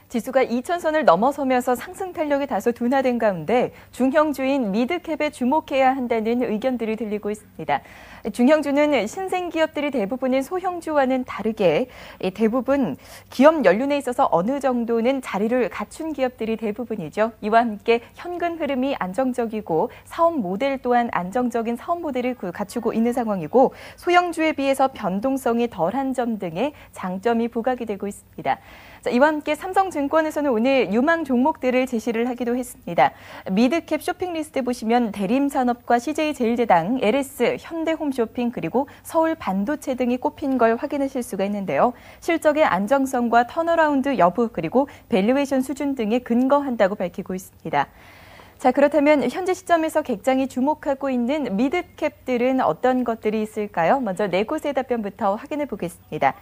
지수가 2,000선을 넘어서면서 상승 탄력이 다소 둔화된 가운데 중형주인 미드캡에 주목해야 한다는 의견들이 들리고 있습니다. 중형주는 신생기업들이 대부분인 소형주와는 다르게 대부분 기업 연륜에 있어서 어느 정도는 자리를 갖춘 기업들이 대부분이죠. 이와 함께 현금 흐름이 안정적이고 사업 모델 또한 안정적인 사업 모델을 갖추고 있는 상황이고 소형주에 비해서 변동성이 덜한 점 등의 장점이 부각이 되고 있습니다. 자, 이와 함께 삼성증권에서는 오늘 유망 종목들을 제시를 하기도 했습니다. 미드캡 쇼핑 리스트 보시면 대림산업과 CJ제일제당, LS, 현대홈쇼핑 그리고 서울반도체 등이 꼽힌 걸 확인하실 수가 있는데요. 실적의 안정성과 턴어라운드 여부 그리고 밸류에이션 수준 등에 근거한다고 밝히고 있습니다. 자, 그렇다면 현재 시점에서 객장이 주목하고 있는 미드캡들은 어떤 것들이 있을까요? 먼저 네 곳의 답변부터 확인해 보겠습니다.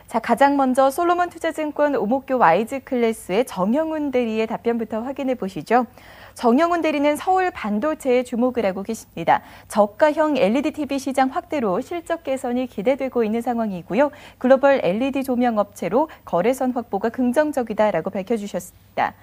자, 가장 먼저 솔로몬 투자증권 오목교 와이즈클래스의 정영훈 대리의 답변부터 확인해 보시죠. 정영훈 대리는 서울 반도체에 주목을 하고 계십니다. 저가형 LED TV 시장 확대로 실적 개선이 기대되고 있는 상황이고요. 글로벌 LED 조명 업체로 거래선 확보가 긍정적이다라고 밝혀주셨습니다.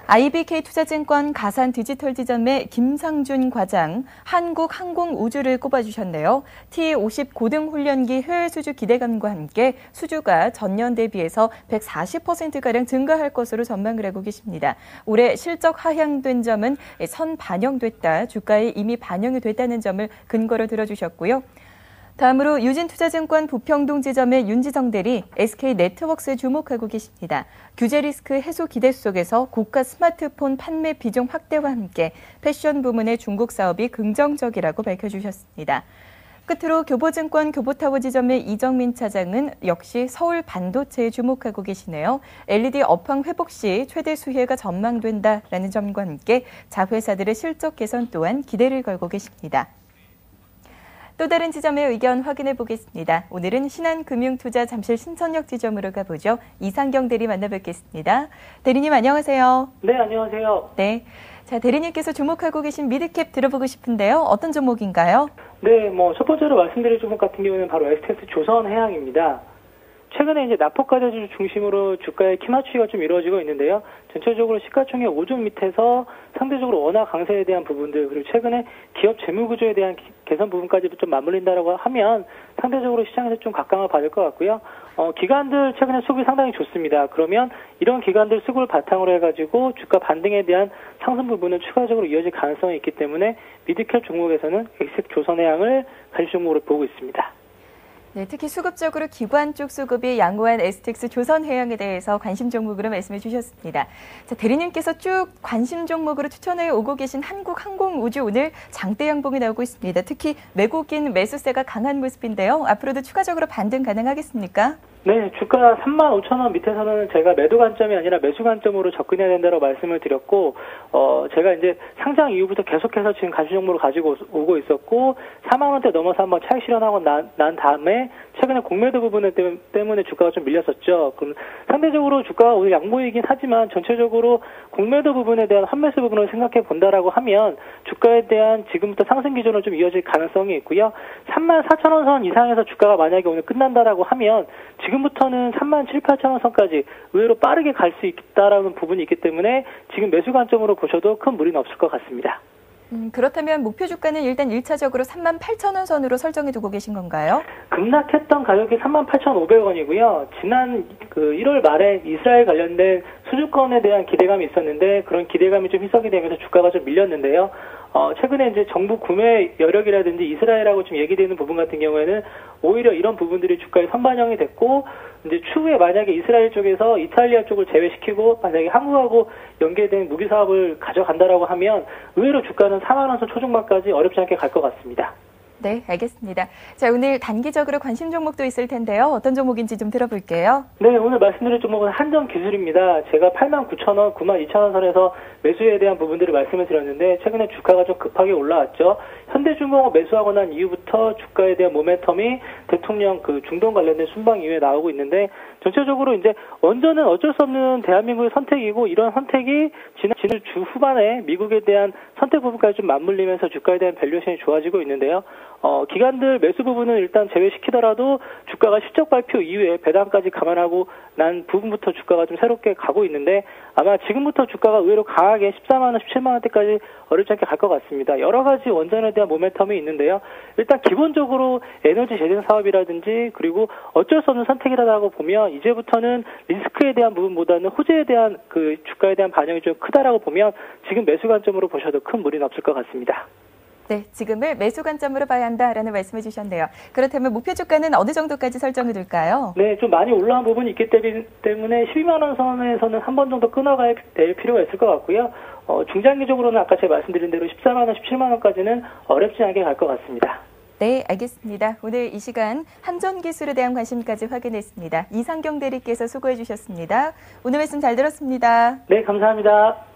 IBK 투자증권 가산 디지털 지점의 김상준 과장, 한국항공우주를 꼽아주셨네요. T50 고등훈련기 해외 수주 기대감과 함께 수주가 전년 대비해서 140%가량 증가할 것으로 전망을 하고 계십니다. 올해 실적 하향된 점은 선 반영됐다, 주가에 이미 반영이 됐다는 점을 근거로 들어주셨고요. 다음으로 유진투자증권 부평동 지점의 윤지성 대리, SK네트워크스에 주목하고 계십니다. 규제 리스크 해소 기대 속에서 고가 스마트폰 판매 비중 확대와 함께 패션 부문의 중국 사업이 긍정적이라고 밝혀주셨습니다. 끝으로 교보증권 교보타워 지점의 이정민 차장은 역시 서울 반도체에 주목하고 계시네요. LED 업황 회복 시 최대 수혜가 전망된다라는 점과 함께 자회사들의 실적 개선 또한 기대를 걸고 계십니다. 또 다른 지점의 의견 확인해 보겠습니다. 오늘은 신한금융투자 잠실 신천역 지점으로 가보죠. 이상경 대리 만나뵙겠습니다. 대리님 안녕하세요. 네, 안녕하세요. 네, 자 대리님께서 주목하고 계신 미드캡 들어보고 싶은데요. 어떤 종목인가요? 네, 첫 번째로 말씀드릴 종목 같은 경우는 바로 STX 조선해양입니다. 최근에 이제 납포가자주 중심으로 주가의 키맞추기가 좀 이루어지고 있는데요. 전체적으로 시가총액 5조 밑에서 상대적으로 원화 강세에 대한 부분들, 그리고 최근에 기업 재무구조에 대한 개선 부분까지 좀 맞물린다라고 하면 상대적으로 시장에서 좀 각광을 받을 것 같고요. 기관들 최근에 수급이 상당히 좋습니다. 그러면 이런 기관들 수급을 바탕으로 해가지고 주가 반등에 대한 상승 부분은 추가적으로 이어질 가능성이 있기 때문에 미드캡 종목에서는 STX 조선해양을 관심 종목으로 보고 있습니다. 네, 특히 수급적으로 기관 쪽 수급이 양호한 STX 조선해양에 대해서 관심 종목으로 말씀해 주셨습니다. 자, 대리님께서 쭉 관심 종목으로 추천해 오고 계신 한국항공우주 오늘 장대 양봉이 나오고 있습니다. 특히 외국인 매수세가 강한 모습인데요. 앞으로도 추가적으로 반등 가능하겠습니까? 네, 주가 35,000원 밑에서는 제가 매도 관점이 아니라 매수 관점으로 접근해야 된다고 말씀을 드렸고, 제가 이제 상장 이후부터 계속해서 지금 가시 종목으로 가지고 오고 있었고, 4만원대 넘어서 한번 차익 실현하고 난 다음에 최근에 공매도 부분 때문에 주가가 좀 밀렸었죠. 그럼 상대적으로 주가가 오늘 양보이긴 하지만 전체적으로 공매도 부분에 대한 환매수 부분을 생각해 본다라고 하면 주가에 대한 지금부터 상승 기조는 좀 이어질 가능성이 있고요. 34,000원 선 이상에서 주가가 만약에 오늘 끝난다라고 하면 지금부터는 37,800원 선까지 의외로 빠르게 갈 수 있다라는 부분이 있기 때문에 지금 매수 관점으로 보셔도 큰 무리는 없을 것 같습니다. 그렇다면 목표 주가는 일단 1차적으로 38,000원 선으로 설정해 두고 계신 건가요? 급락했던 가격이 38,500원이고요. 지난 1월 말에 이스라엘 관련된 수주권에 대한 기대감이 있었는데 그런 기대감이 좀 희석이 되면서 주가가 좀 밀렸는데요. 최근에 이제 정부 구매 여력이라든지 이스라엘하고 좀 얘기되는 부분 같은 경우에는 오히려 이런 부분들이 주가에 선반영이 됐고, 이제 추후에 만약에 이스라엘 쪽에서 이탈리아 쪽을 제외시키고 만약에 한국하고 연계된 무기 사업을 가져간다라고 하면 의외로 주가는 4만원 선 초중반까지 어렵지 않게 갈 것 같습니다. 네, 알겠습니다. 자, 오늘 단기적으로 관심 종목도 있을 텐데요. 어떤 종목인지 좀 들어볼게요. 네, 오늘 말씀드릴 종목은 한전기술입니다. 제가 89,000원, 92,000원 선에서 매수에 대한 부분들을 말씀을 드렸는데 최근에 주가가 좀 급하게 올라왔죠. 현대중공업 매수하고 난 이후부터 주가에 대한 모멘텀이 대통령 중동 관련된 순방 이후에 나오고 있는데 전체적으로 이제 원전은 어쩔 수 없는 대한민국의 선택이고 이런 선택이 지난 주 후반에 미국에 대한 선택 부분까지 좀 맞물리면서 주가에 대한 밸류에이션이 좋아지고 있는데요. 기관들 매수 부분은 일단 제외시키더라도 주가가 실적 발표 이후에 배당까지 감안하고 난 부분부터 주가가 좀 새롭게 가고 있는데 아마 지금부터 주가가 의외로 강하게 14만 원, 17만 원대까지 어렵지 않게 갈 것 같습니다. 여러 가지 원전에 대한 모멘텀이 있는데요. 일단 기본적으로 에너지 재생 사업이라든지 그리고 어쩔 수 없는 선택이라고 보면 이제부터는 리스크에 대한 부분보다는 호재에 대한 그 주가에 대한 반영이 좀 크다라고 보면 지금 매수 관점으로 보셔도 큰 무리는 없을 것 같습니다. 네, 지금을 매수 관점으로 봐야 한다라는 말씀을 주셨네요. 그렇다면 목표 주가는 어느 정도까지 설정해 둘까요? 네, 좀 많이 올라온 부분이 있기 때문에 12만 원 선에서는 한 번 정도 끊어가야 될 필요가 있을 것 같고요. 중장기적으로는 아까 제가 말씀드린 대로 14만 원, 17만 원까지는 어렵지 않게 갈 것 같습니다. 네, 알겠습니다. 오늘 이 시간 한전기술에 대한 관심까지 확인했습니다. 이상경 대리께서 수고해 주셨습니다. 오늘 말씀 잘 들었습니다. 네, 감사합니다.